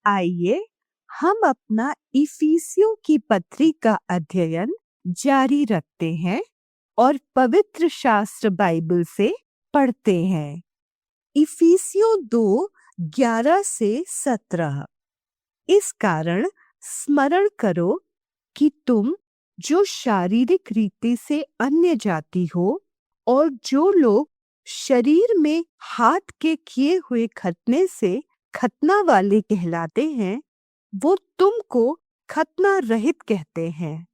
आइए हम अपना इफिसियों की पत्री का अध्ययन जारी रखते हैं और पवित्र शास्त्र बाइबल से पढ़ते हैं। इफिसियों 2:11 से 17। इस कारण स्मरण करो कि तुम जो शारीरिक रीति से अन्य जाति हो और जो लोग शरीर में हाथ के किए हुए खतना से खतना वाले कहलाते हैं, वो तुमको खतना रहित कहते हैं।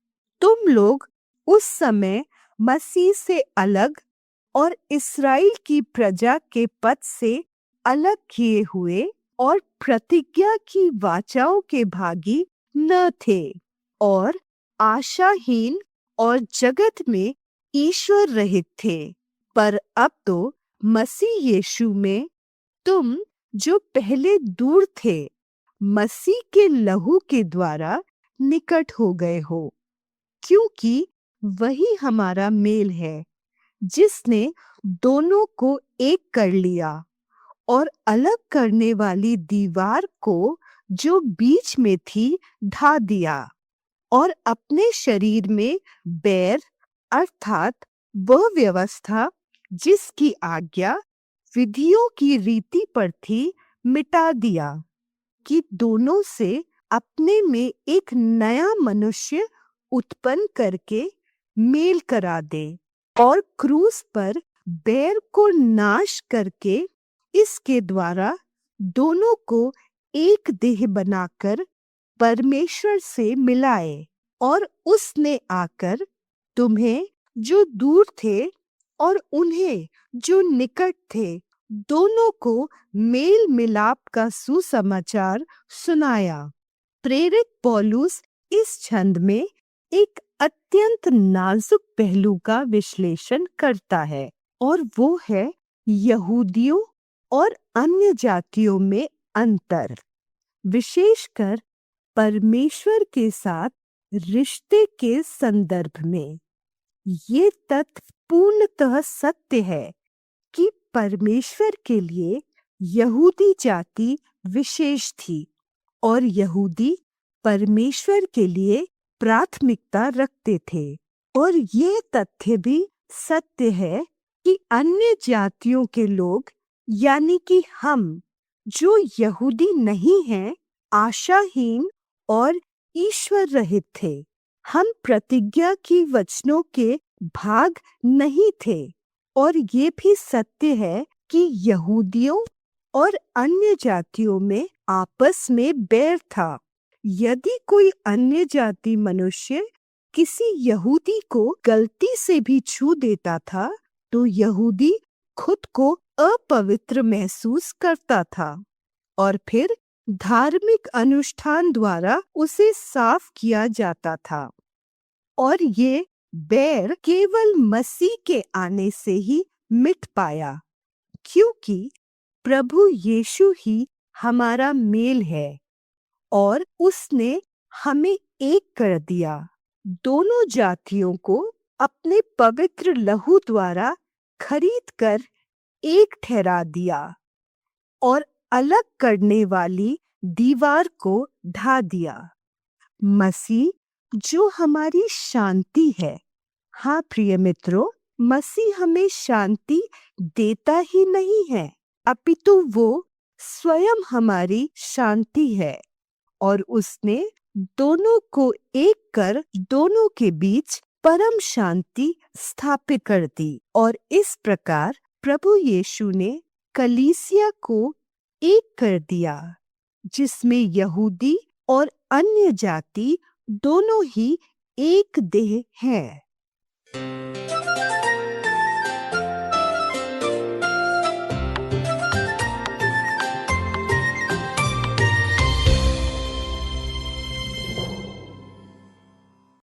तुम लोग उस समय मसीह से अलग और इस्राएल की प्रजा के पद से अलग किए हुए और प्रतिज्ञा की वाचाओं के भागी न थे और आशाहीन और जगत में ईश्वर रहित थे। पर अब तो मसीह यीशु में तुम जो पहले दूर थे, मसीह के लहू के द्वारा निकट हो गए हो, क्योंकि वही हमारा मेल है जिसने दोनों को एक कर लिया और अलग करने वाली दीवार को जो बीच में थी ढा दिया और अपने शरीर में बैर अर्थात वह व्यवस्था जिसकी आज्ञा विधियों की रीति पर थी मिटा दिया, कि दोनों से अपने में एक नया मनुष्य उत्पन्न करके मेल करा दे और क्रूस पर बैर को नाश करके इसके द्वारा दोनों को एक देह बनाकर परमेश्वर से मिलाए। और उसने आकर तुम्हें जो दूर थे और उन्हें जो निकट थे, दोनों को मेल मिलाप का सुसमाचार सुनाया। प्रेरित पौलुस इस छंद में एक अत्यंत नाजुक पहलू का विश्लेषण करता है और वो है यहूदियों और अन्य जातियों में अंतर, विशेषकर परमेश्वर के साथ रिश्ते के संदर्भ में। ये तथ्य पूर्णतः सत्य है कि परमेश्वर के लिए यहूदी जाति विशेष थी और यहूदी परमेश्वर के लिए प्राथमिकता रखते थे। और ये तथ्य भी सत्य है कि अन्य जातियों के लोग यानी कि हम जो यहूदी नहीं हैं, आशाहीन और ईश्वर रहित थे। हम प्रतिज्ञा की वचनों के भाग नहीं थे। और ये भी सत्य है कि यहूदियों और अन्य जातियों में आपस में बैर था। यदि कोई अन्य जाति मनुष्य किसी यहूदी को गलती से भी छू देता था, तो यहूदी खुद को अपवित्र महसूस करता था और फिर धार्मिक अनुष्ठान द्वारा उसे साफ किया जाता था। और ये बैर केवल मसीह के आने से ही मिट पाया, क्योंकि प्रभु यीशु ही हमारा मेल है और उसने हमें एक कर दिया, दोनों जातियों को अपने पवित्र लहू द्वारा खरीद कर एक ठहरा दिया और अलग करने वाली दीवार को ढा दिया। मसीह जो हमारी शांति है। हाँ प्रिय मित्रों, मसीह हमें शांति देता ही नहीं है, अपितु वो स्वयं हमारी शांति है और उसने दोनों को एक कर दोनों के बीच परम शांति स्थापित कर दी। और इस प्रकार प्रभु यीशु ने कलीसिया को एक कर दिया, जिसमें यहूदी और अन्य जाति दोनों ही एक देह हैं।